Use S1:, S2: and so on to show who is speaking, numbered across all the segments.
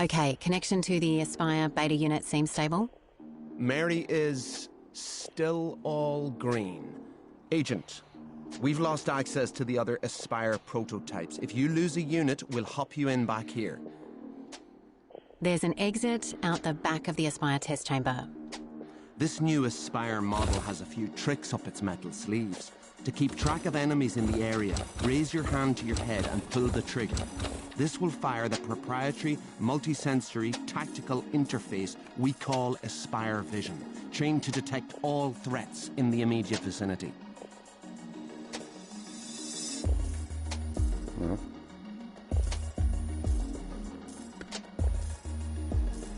S1: Okay, connection to the Espire beta unit seems stable.
S2: Mary is still all green. Agent, we've lost access to the other Espire prototypes. If you lose a unit, we'll hop you in back here.
S1: There's an exit out the back of the Espire test chamber.
S2: This new Espire model has a few tricks up its metal sleeves. To keep track of enemies in the area, raise your hand to your head and pull the trigger. This will fire the proprietary, multisensory, tactical interface we call Espire Vision, trained to detect all threats in the immediate vicinity.
S3: Ja.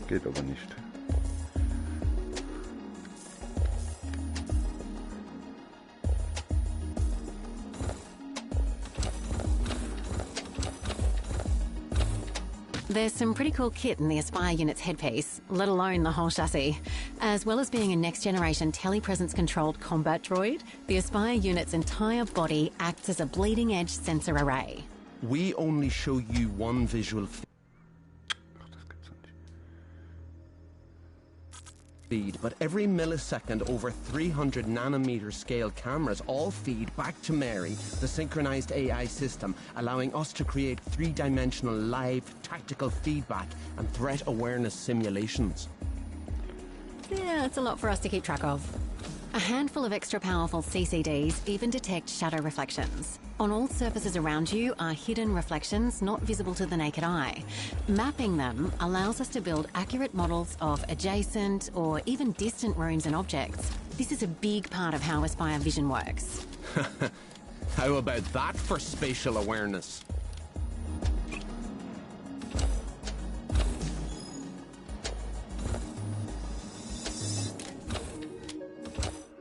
S3: Geht aber nicht.
S1: There's some pretty cool kit in the Espire unit's headpiece, let alone the whole chassis. As well as being a next-generation telepresence-controlled combat droid, the Espire unit's entire body acts as a bleeding-edge sensor array.
S2: We only show you one visual feed, but every millisecond over 300 nanometer scale cameras all feed back to Mary, the synchronized AI system, allowing us to create three-dimensional live tactical feedback and threat awareness simulations.
S1: Yeah, it's a lot for us to keep track of. A handful of extra powerful CCDs even detect shadow reflections. On all surfaces around you are hidden reflections not visible to the naked eye. Mapping them allows us to build accurate models of adjacent or even distant rooms and objects. This is a big part of how Espire Vision works.
S2: How about that for spatial awareness?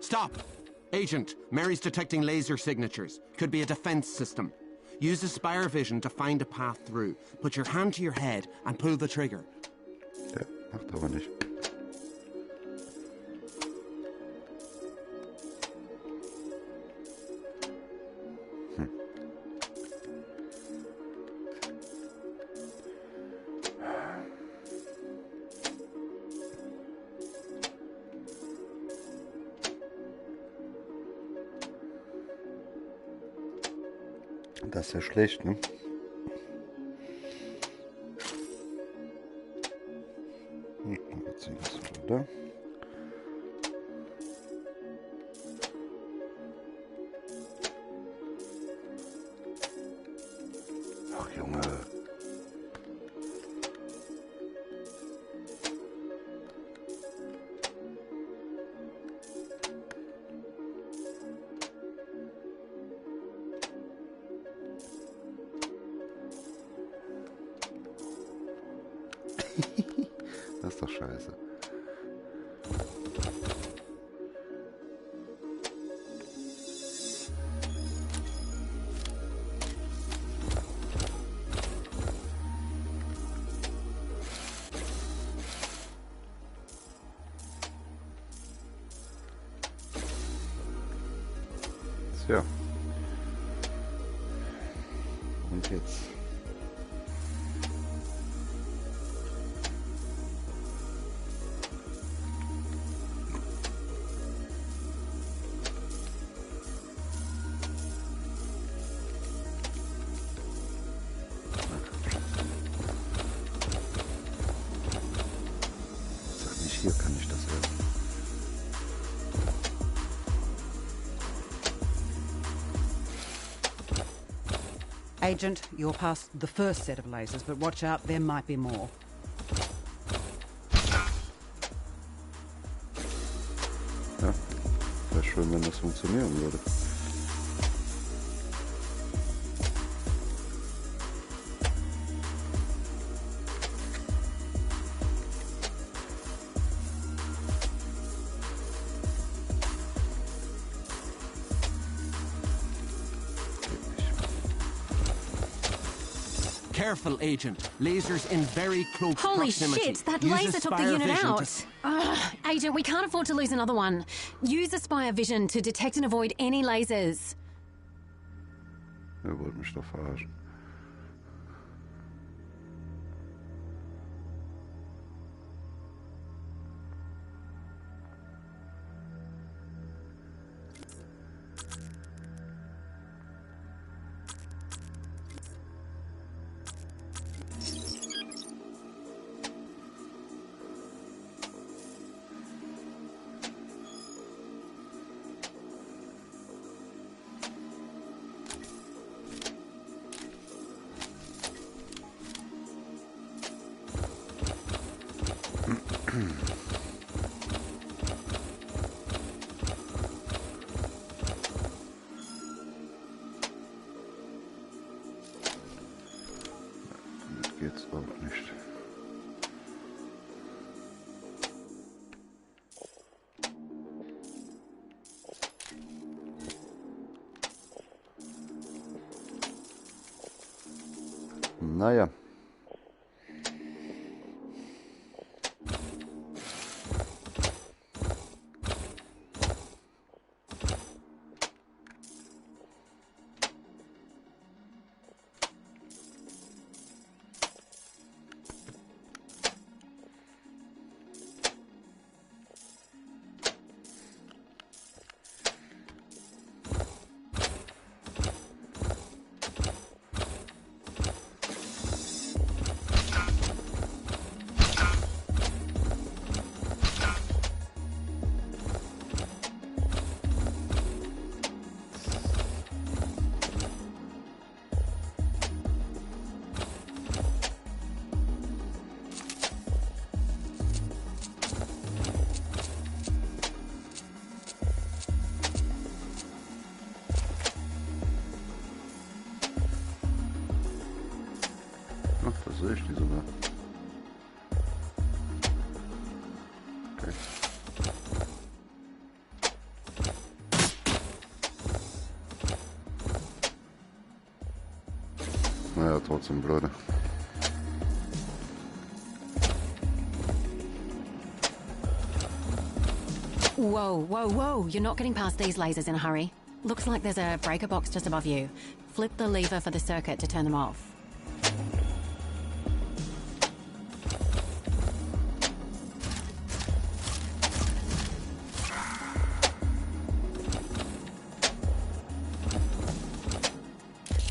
S2: Stop! Agent, Mary's detecting laser signatures. Could be a defense system. Use Espire Vision to find a path through. Put your hand to your head and pull the trigger.
S3: Ja, macht aber nicht. Das ist ja schlecht, ne? Jetzt ziehen wir es runter. Ach Junge. Das ist doch scheiße. Tja. Und jetzt? Hier kann ich das werden.
S4: Agent, you're past the first set of lasers, but watch out, there might be more.
S3: Ja, wäre schön, wenn das funktionieren würde.
S2: Careful, Agent. Lasers in very close
S1: Holy
S2: proximity.
S1: shit, that
S2: Use
S1: laser took the
S2: Espire
S1: unit
S2: Vision
S1: out. Agent, we can't afford to lose another one. Use Espire Vision to detect and avoid any lasers.
S3: Er wollte mich doch verarschen. Damit geht's auch nicht. Naja. Ach, das sehe ich die sogar. Okay. Naja, trotzdem blöde.
S1: Whoa, whoa, whoa. You're not getting past these lasers in a hurry. Looks like there's a breaker box just above you. Flip the lever for the circuit to turn them off.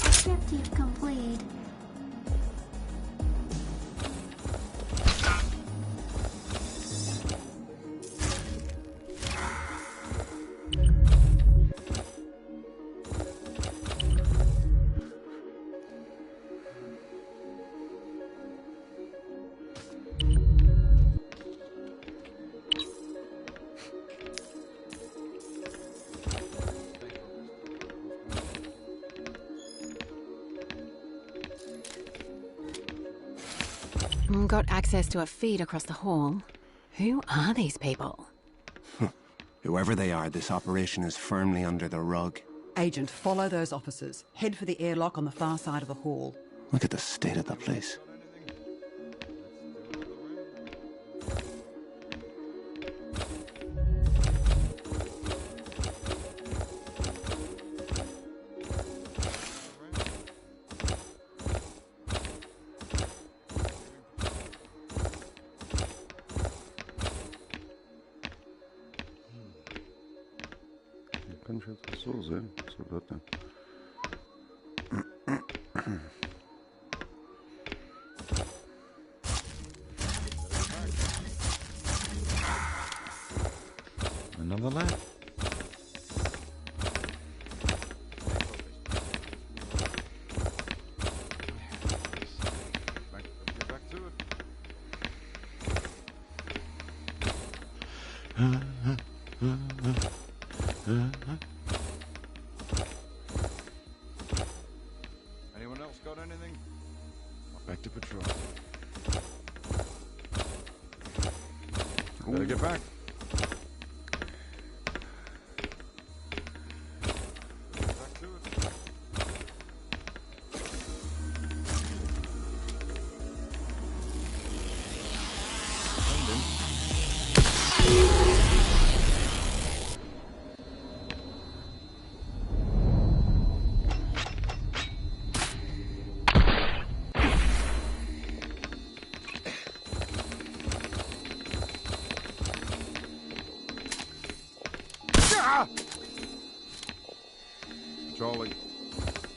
S5: Objective complete.
S1: Got access to a feed across the hall. Who are these people?
S2: Whoever they are, this operation is firmly under the rug.
S4: Agent, follow those officers. Head for the airlock on the far side of the hall.
S2: Look at the state of the place.
S3: Kann ich jetzt so sehen? So wird denn.
S6: Another lap.
S3: Back to it.
S6: Anyone else got anything? Back to patrol. Better get back. Back to it. Patrolling.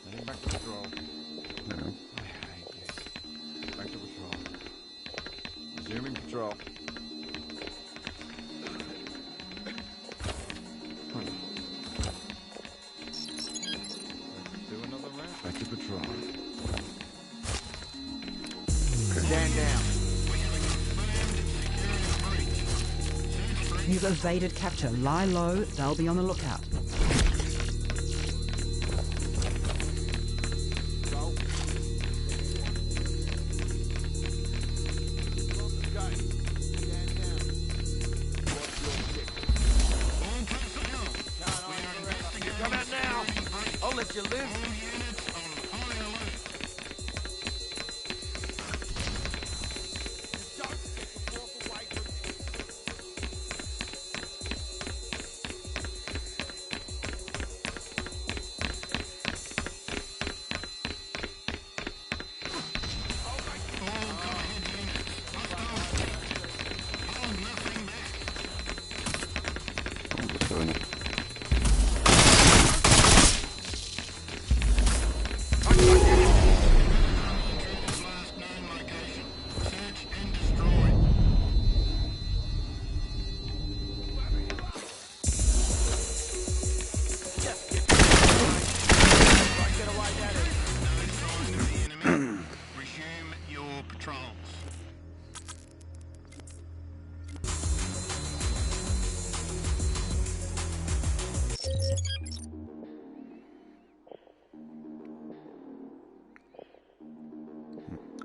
S6: Heading back to patrol.
S3: Ja.
S6: Back to patrol. Resuming patrol. Do another round. Back to patrol. Stand down.
S4: You've evaded capture. Lie low, they'll be on the lookout.
S6: Come out now! I'll let you live!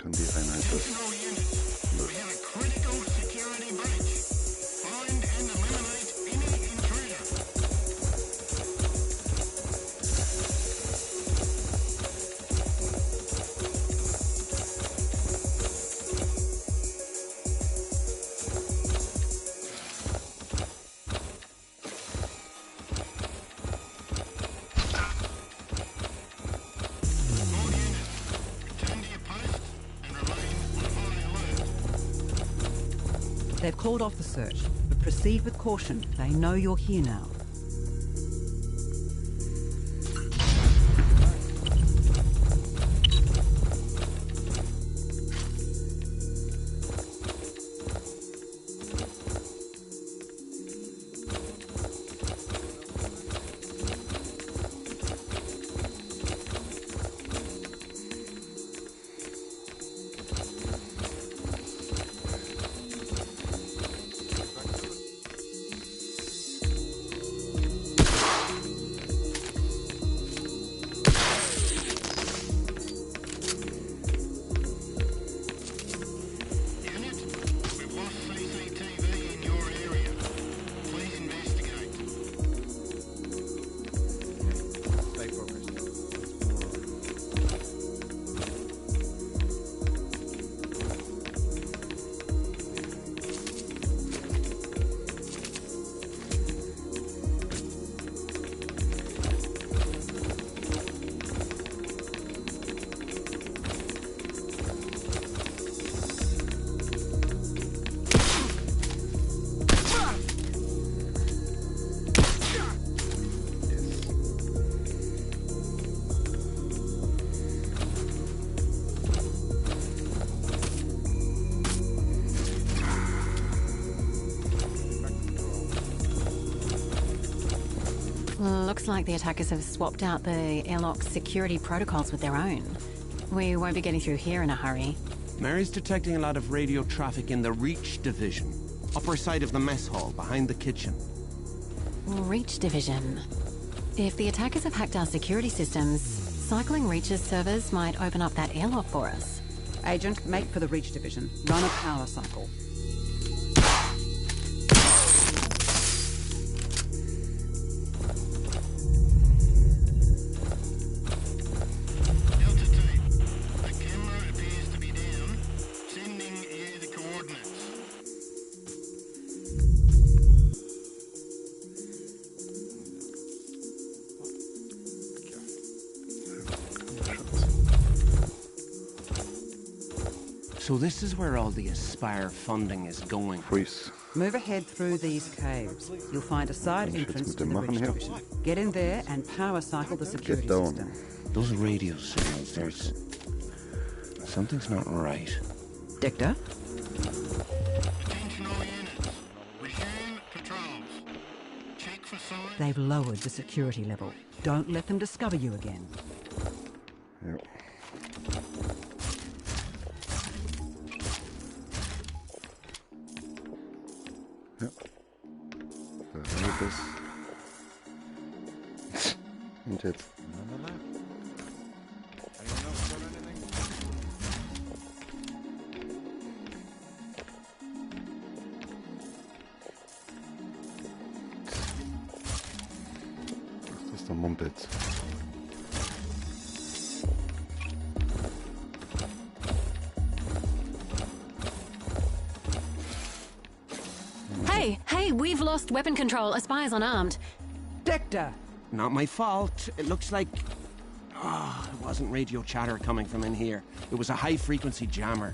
S3: Kann die Einheit das
S4: They've called off the search, but proceed with caution. They know you're here now.
S1: Looks like the attackers have swapped out the airlock security protocols with their own. We won't be getting through here in a hurry.
S2: Mary's detecting a lot of radio traffic in the Reach Division. Upper side of the mess hall, behind the kitchen.
S1: Reach Division. If the attackers have hacked our security systems, cycling Reach's servers might open up that airlock for us.
S4: Agent, make for the Reach Division. Run a power cycle.
S2: So this is where all the Espire funding is going.
S3: Freeze.
S4: Move ahead through these caves. You'll find a side entrance to the Reach Division. Get in there and power cycle the security system.
S2: Those radio signals, there's... something's not right.
S4: Dector?
S5: Attention all units. Resume patrols. Check for signs.
S4: They've lowered the security level. Don't let them discover you again.
S3: Yep. Yep. das. Und jetzt.
S6: Anyone else got anything?
S3: Das ist der Mumpitz.
S1: Hey, we've lost weapon control. Espire's unarmed.
S4: Dector!
S2: Not my fault. It looks like... Oh, it wasn't radio chatter coming from in here. It was a high-frequency jammer.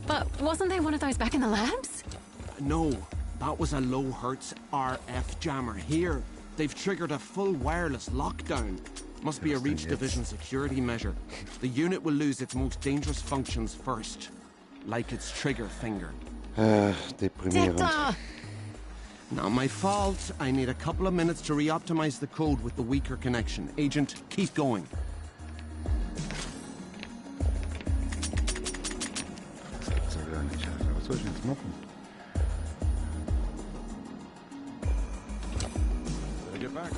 S1: But wasn't there one of those back in the labs?
S2: No, that was a low-hertz RF jammer. Here, they've triggered a full wireless lockdown. Must be a Reach Division security measure. The unit will lose its most dangerous functions first. Like its trigger finger.
S3: Deprimierend.
S1: Dector!
S2: Not my fault. I need a couple of minutes to re-optimize the code with the weaker connection. Agent, keep going.
S3: Das gibt's ja gar nicht. Also, was soll ich jetzt machen?
S6: Better get back.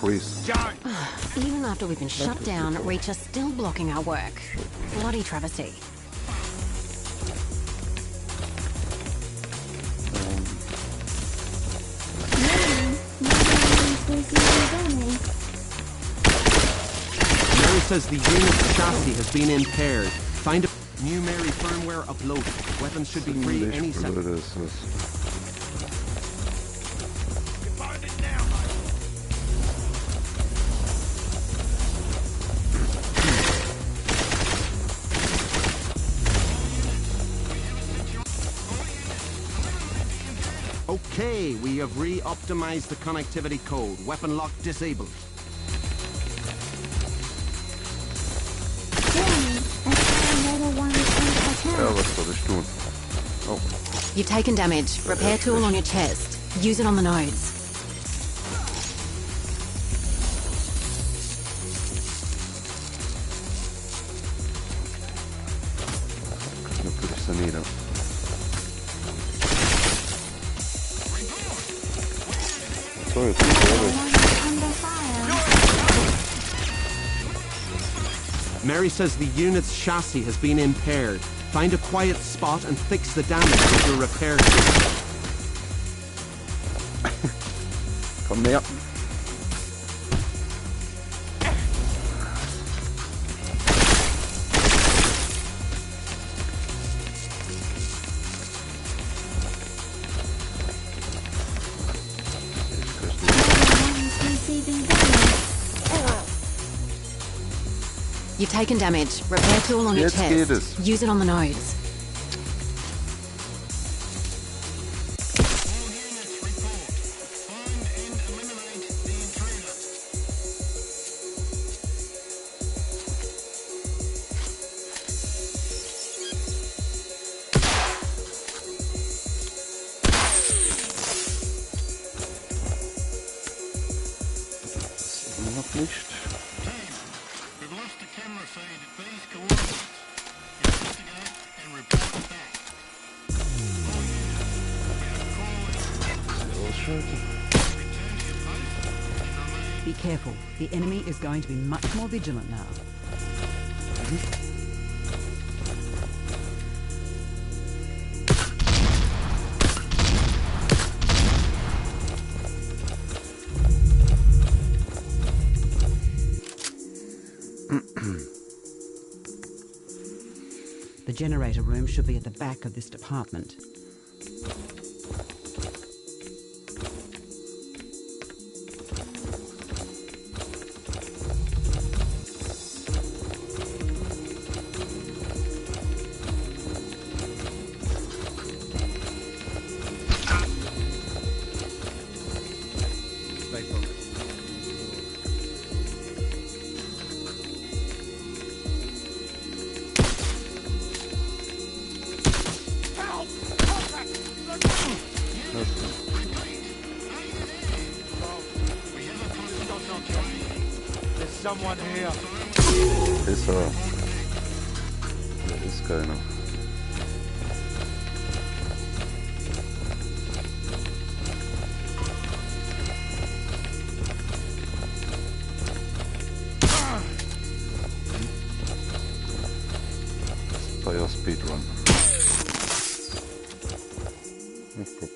S3: Freeze.
S1: Even after we've been shut down, Reach are still blocking our work. Bloody travesty.
S2: Mary says the unit's chassis has been impaired. Find a new Mary firmware uploaded. Weapons should be free any second.
S3: Blöde ist das.
S2: Okay, we have re-optimized the connectivity code. Weapon lock disabled.
S3: Ja, was soll ich tun? Oh,
S1: You've taken damage. Repair tool on your chest. Use it on the nodes.
S3: natürlich so nieder. So, jetzt ist
S2: Mary says the unit's chassis has been impaired. Find a quiet spot and fix the damage with your repair kit.
S3: Komm näher.
S1: You've taken damage. Repair tool on your
S3: Jetzt geht
S1: chest.
S3: es.
S1: Use it on the nodes.
S3: Noch nicht.
S5: We've lost the camera feed at these coordinates. Investigate and report back. All units, we have a call.
S3: Ausschalten.
S5: Return to your post and remain.
S4: Be careful. The enemy is going to be much more vigilant now. The generator room should be at the back of this department.
S6: Stay focused. someone here.
S3: Ist er. Da ist keiner. Espire Speedrun. Ach, guck.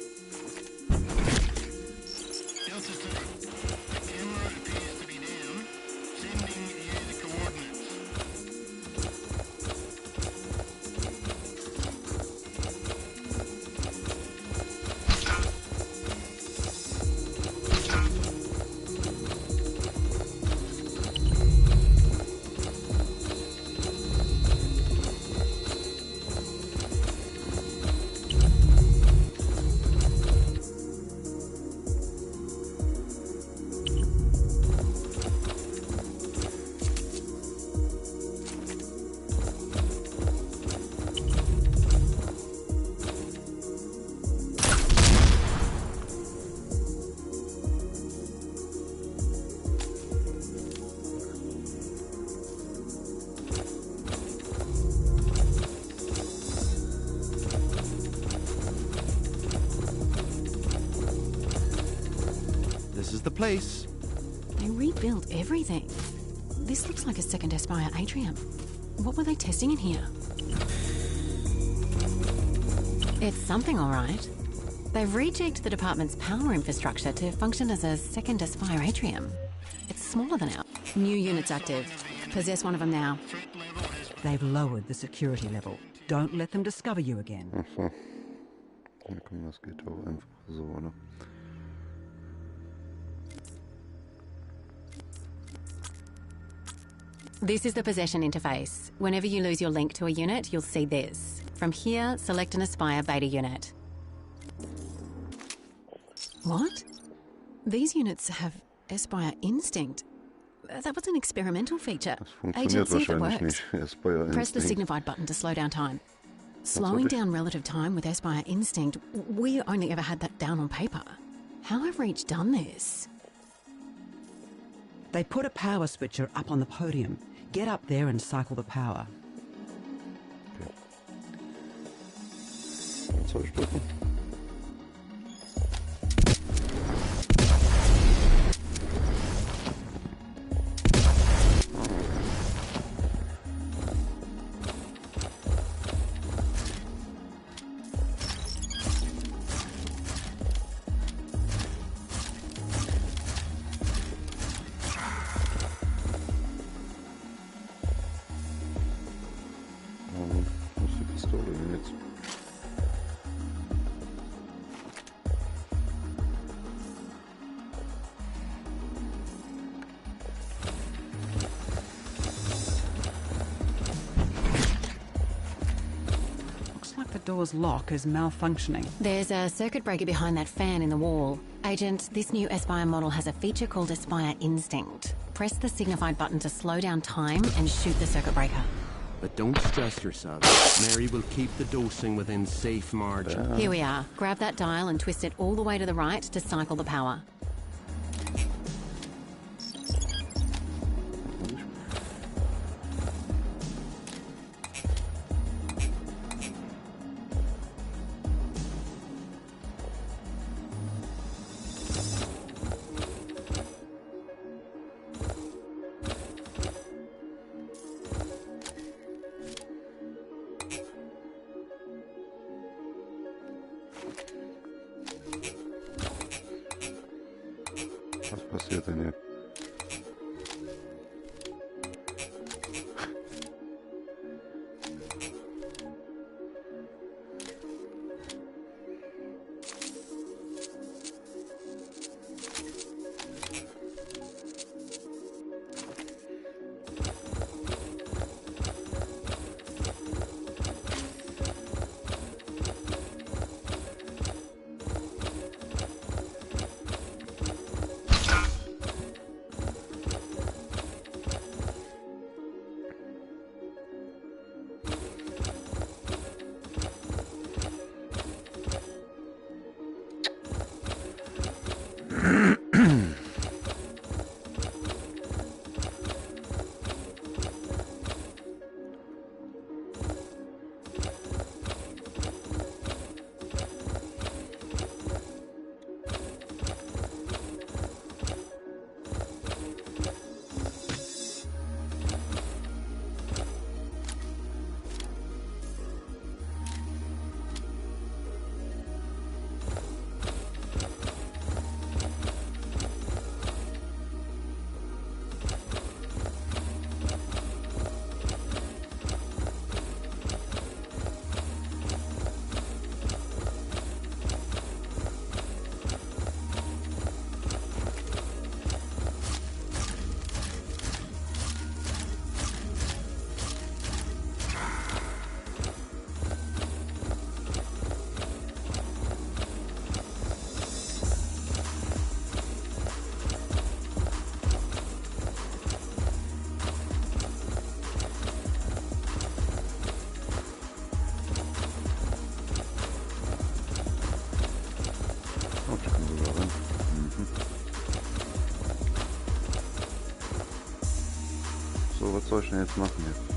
S5: Delta 2, the camera appears to be down. Sending you the coordinates.
S2: This is the place.
S1: They rebuilt everything. This looks like a second Espire atrium. What were they testing in here? It's something, all right. They've rejigged the department's power infrastructure to function as a second Espire atrium. It's smaller than ours. New units active. Possess one of them now.
S4: They've lowered the security level. Don't let them discover you again.
S3: Ach so. Ja, komm, das geht auch einfach so, ne?
S1: This is the possession interface. Whenever you lose your link to a unit, you'll see this. From here, select an Espire beta unit. What? These units have Espire instinct. That was an experimental feature.
S3: Das funktioniert
S1: Agent, see if it
S3: wahrscheinlich
S1: works.
S3: nicht. Espire
S1: Press the
S3: Instinct.
S1: signified button to slow down time. Slowing down relative time with Espire instinct, we only ever had that down on paper. How have Reach done this?
S4: They put a power switcher up on the podium. Get up there and cycle the power.
S3: Was soll ich drücken? Muss die Pistole denn jetzt?
S4: Looks like the door's lock is malfunctioning.
S1: There's a circuit breaker behind that fan in the wall. Agent, this new Espire model has a feature called Espire Instinct. Press the signified button to slow down time and shoot the circuit breaker.
S2: But don't stress yourself. Mary will keep the dosing within safe margin.
S1: Here we are. Grab that dial and twist it all the way to the right to cycle the power.
S3: Was passiert denn hier? So, was soll ich denn jetzt machen jetzt?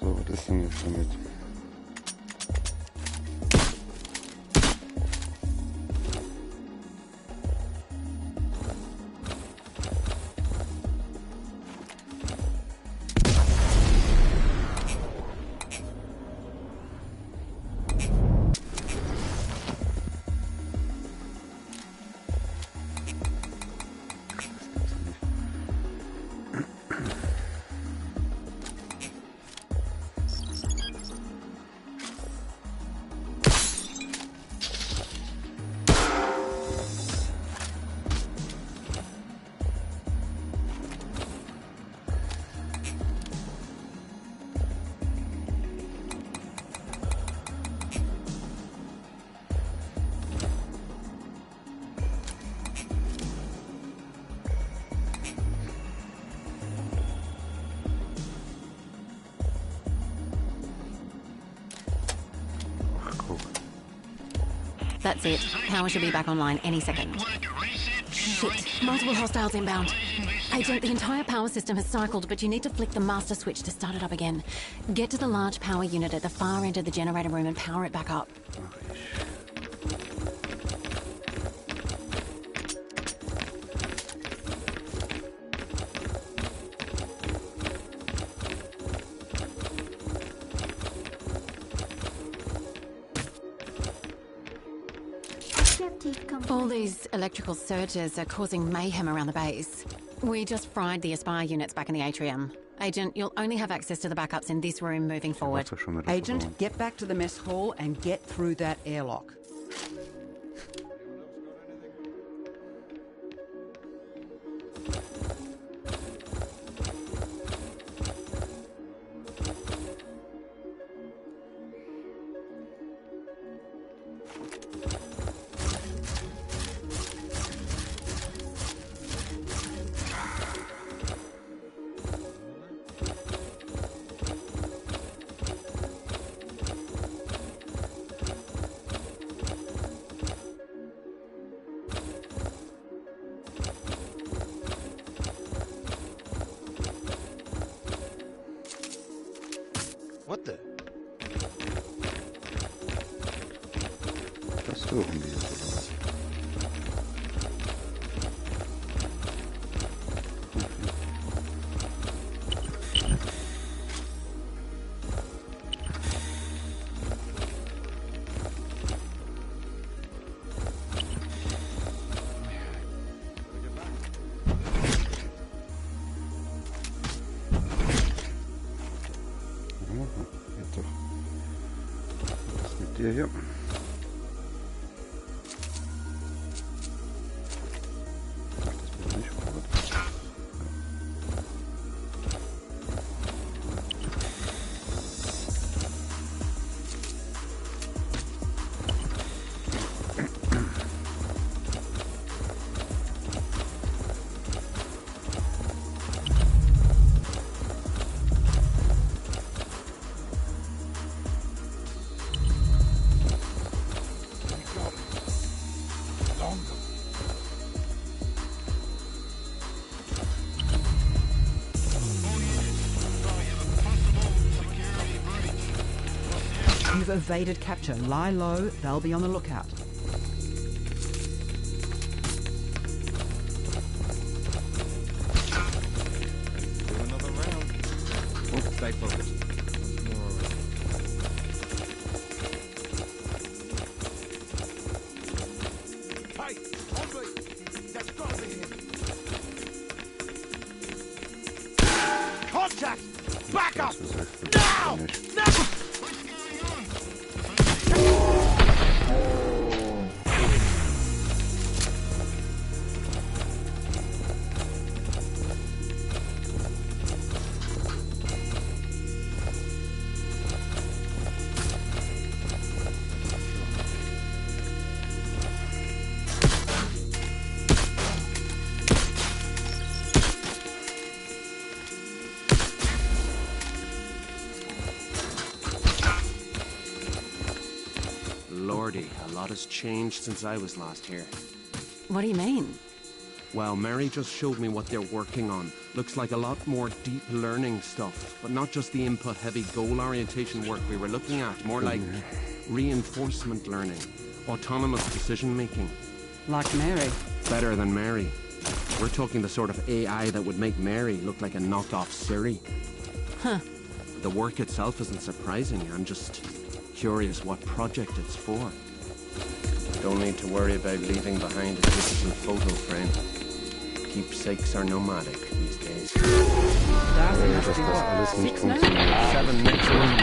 S3: So, was ist denn jetzt damit?
S1: That's it. Power should be back online any second. Shit. Multiple hostiles inbound. Agent, the entire power system has cycled, but you need to flick the master switch to start it up again. Get to the large power unit at the far end of the generator room and power it back up. All these electrical surges are causing mayhem around the base. We just fried the Espire units back in the atrium. Agent, you'll only have access to the backups in this room moving forward.
S4: Agent, get back to the mess hall and get through that airlock.
S6: What the?
S3: Das suchen die jetzt oder was? Hier.
S4: You've evaded capture. Lie low, they'll be on the lookout.
S6: Do another round. Stay focused. Hey, Andre! That's gotta be him! Contact! Back up! Now! Now!
S2: Lordy, a lot has changed since I was last here.
S1: What do you mean?
S2: Well, Mary just showed me what they're working on. Looks like a lot more deep learning stuff, but not just the input-heavy goal orientation work we were looking at, more like reinforcement learning, autonomous decision-making.
S4: Like Mary.
S2: Better than Mary. We're talking the sort of AI that would make Mary look like a knockoff Siri.
S1: Huh.
S2: The work itself isn't surprising. I'm just curious what project it's for. Don't need to worry about leaving behind a digital photo frame. Keepsakes are nomadic these days.
S3: Weil das alles nicht funktioniert.
S2: 7 next month.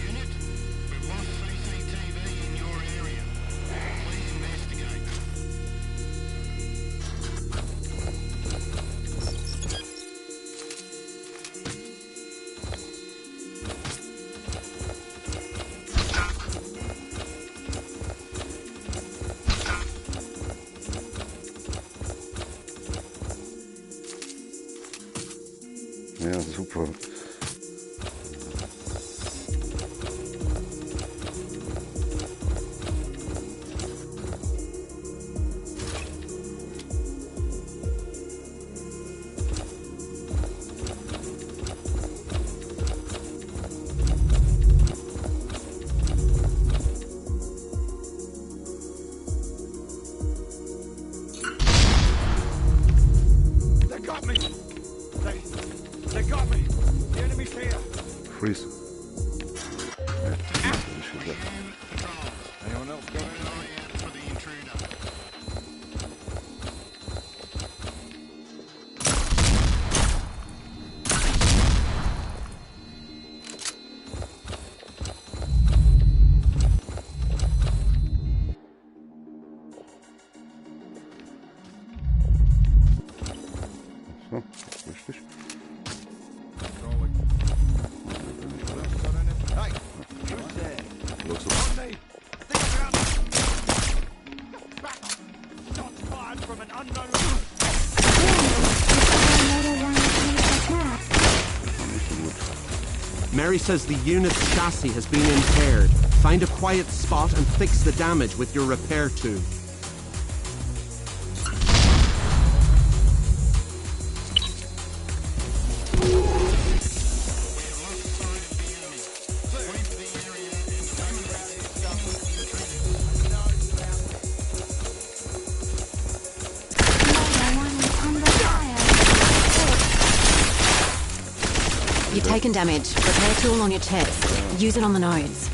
S5: Unit, we've lost CCTV in your area. Please investigate.
S3: Ja, super.
S6: They got me! They got me! The enemy's here!
S3: Freeze. Ja, das ist schon gesagt.
S6: Anyone else got anything?
S5: Eye out for the intruder.
S3: So, richtig.
S6: Controlling. Anyone else got anything? Hey! Who's there?
S3: Los,
S6: On me! Think about it! Back up! Shots fired from an unknown location!
S3: nicht so gut.
S2: Mary says the unit's chassis has been impaired. Find a quiet spot and fix the damage with your repair tube.
S1: You've taken damage. Repair tool on your chest. Use it on the nodes.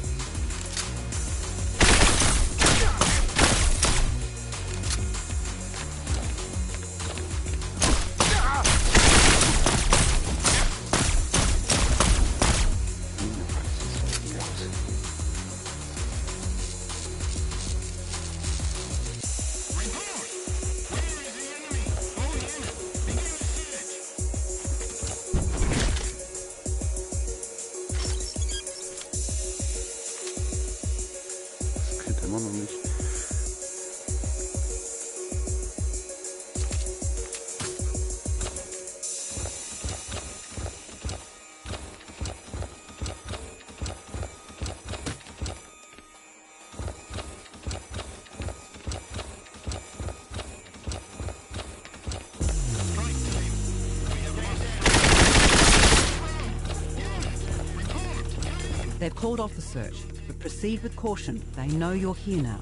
S3: immer noch nicht.
S4: They've called off the search, but proceed with caution. They know you're here now.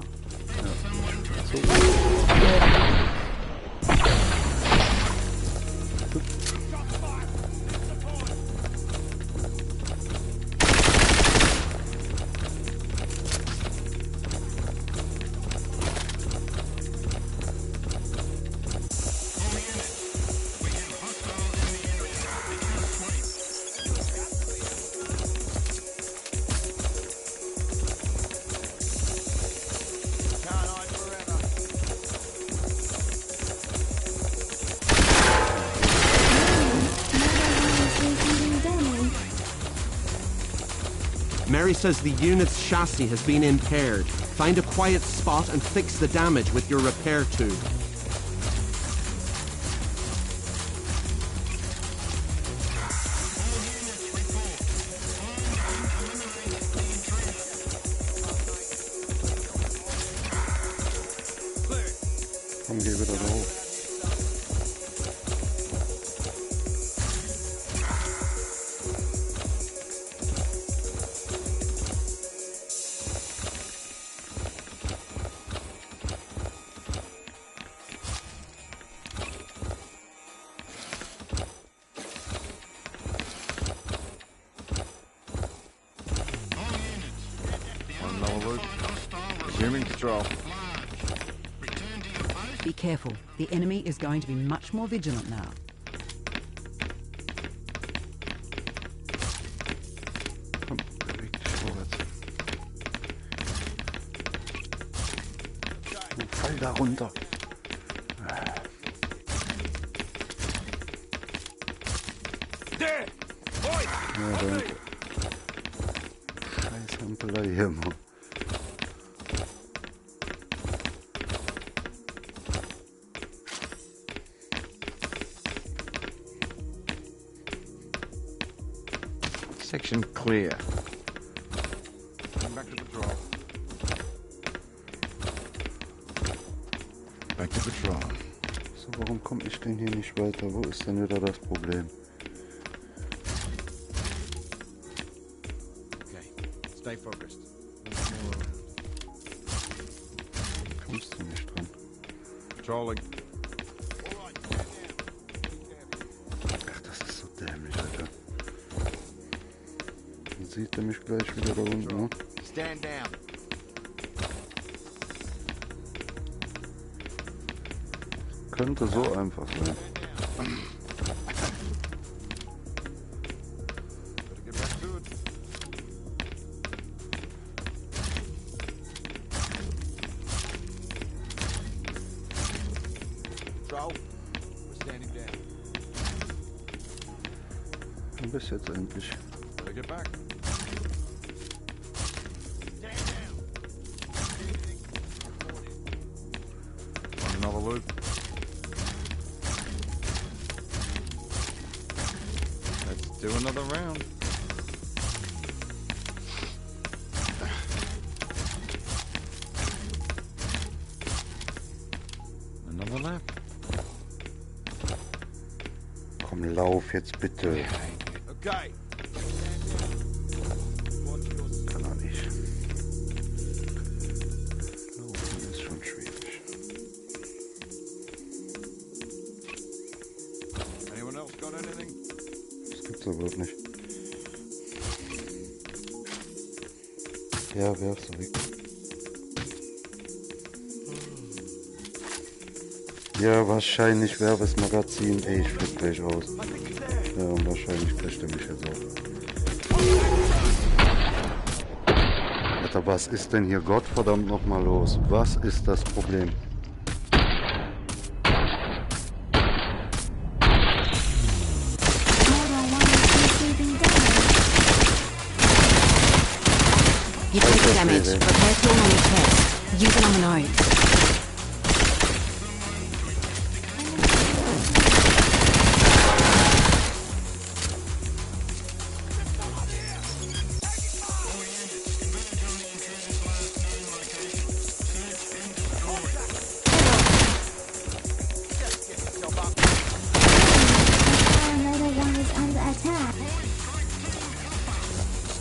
S2: Mary says the unit's chassis has been impaired. Find a quiet spot and fix the damage with your repair tube.
S3: Komm, geh wieder da hoch.
S7: Resuming patrol.
S4: Be careful. The enemy is going to be much more vigilant now.
S3: Komm, beweg dich vorwärts. Fall da runter. Ja, danke. Scheiß Hampelei hier, Mann.
S7: Section clear. Back to patrol. Back to patrol.
S3: So, warum komme ich denn hier nicht weiter? Wo ist denn wieder das Problem?
S7: Okay, stay focused.
S3: Kommst du nicht dran?
S7: Patrolling.
S3: Ach, das ist so dämlich, Alter. Dann sieht er mich gleich wieder da unten, ne?
S7: Stand down.
S3: Könnte so einfach sein.
S7: Better get back to it. Patrol. We're standing down.
S3: Und bis jetzt endlich.
S7: Better get back. Another loop. Let's do another round. Another lap.
S3: Komm, lauf jetzt bitte.
S7: Okay.
S3: Kann er nicht. Laufen ist schon schwierig.
S7: Anyone else got anything?
S3: Das gibt's aber nicht. Ja, werf's weg. Ja, wahrscheinlich wäre das Magazin. Ey, ich flipp gleich aus. Ja, und wahrscheinlich kriegt er mich jetzt auch. Alter, was ist denn hier Gottverdammt nochmal los? Was ist das Problem?
S1: You take the damage. Repair tool on each head. Use it on the nodes.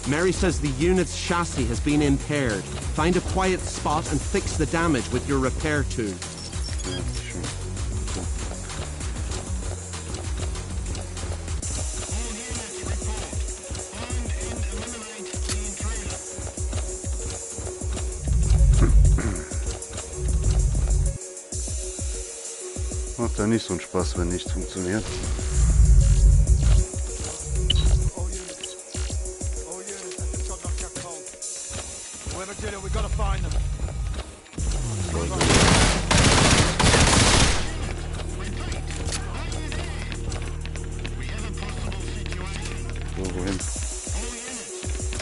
S2: Mary says the unit's chassis has been impaired. Find a quiet spot and fix the damage with your repair tool.
S3: Macht ja nicht so einen Spaß, wenn nichts funktioniert. Wohin?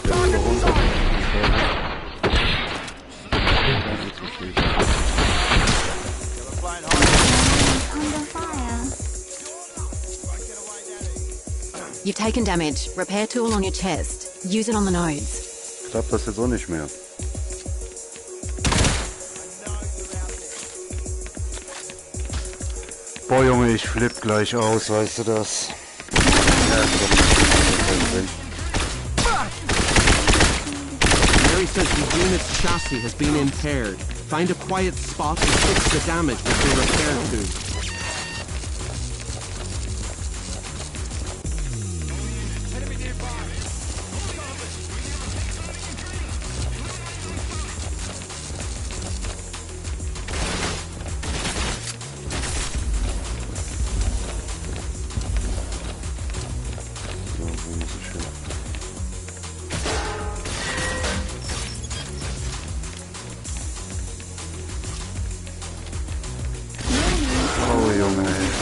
S3: Ja, runter.
S1: You've taken damage. Repair tool on your chest. Use it on the nodes.
S3: Klappt das jetzt auch nicht mehr. Boah, Junge, ich flipp gleich aus, weißt du das? Ja,
S2: Mary says the unit's chassis has been impaired. Find a quiet spot and fix the damage with your repair tool.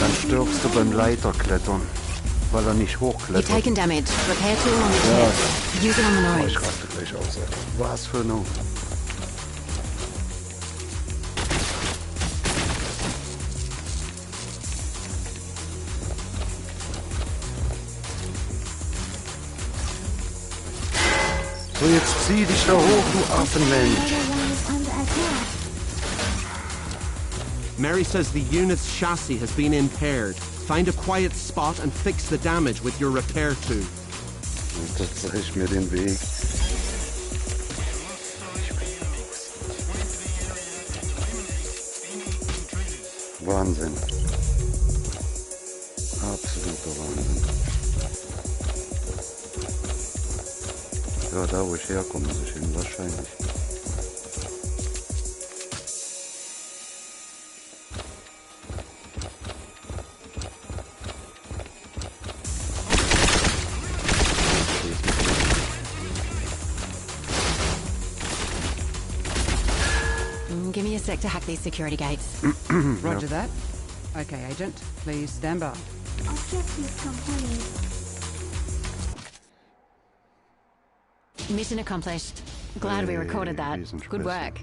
S3: Dann stirbst du beim Leiterklettern, weil er nicht
S1: You've
S3: hochklettert.
S1: taken damage. Repair tool on your chest. Use it on the
S3: Oh,
S1: nodes.
S3: ich raste gleich aus, Alter. Was für eine... So, jetzt zieh dich da hoch, du Affenmensch.
S2: Mary says the unit's chassis has been impaired. Find a quiet spot and fix the damage with your repair tool.
S3: Da zeig mir den Weg. Wahnsinn. Absoluter Wahnsinn. Ja, da wo ich herkomme, muss ich hin, wahrscheinlich.
S1: Give me a sec to hack these security gates.
S4: Roger that. Okay, Agent, please stand by.
S8: Objective complete.
S1: Mission accomplished. Glad we recorded that. Good work.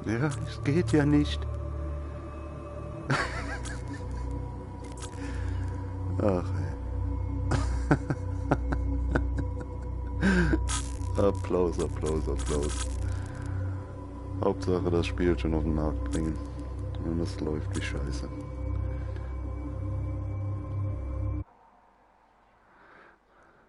S3: Ja, es geht ja nicht. Ach, ey. Applaus, Applaus, Applaus. Hauptsache das Spiel schon auf den Markt bringen. Und das läuft wie Scheiße.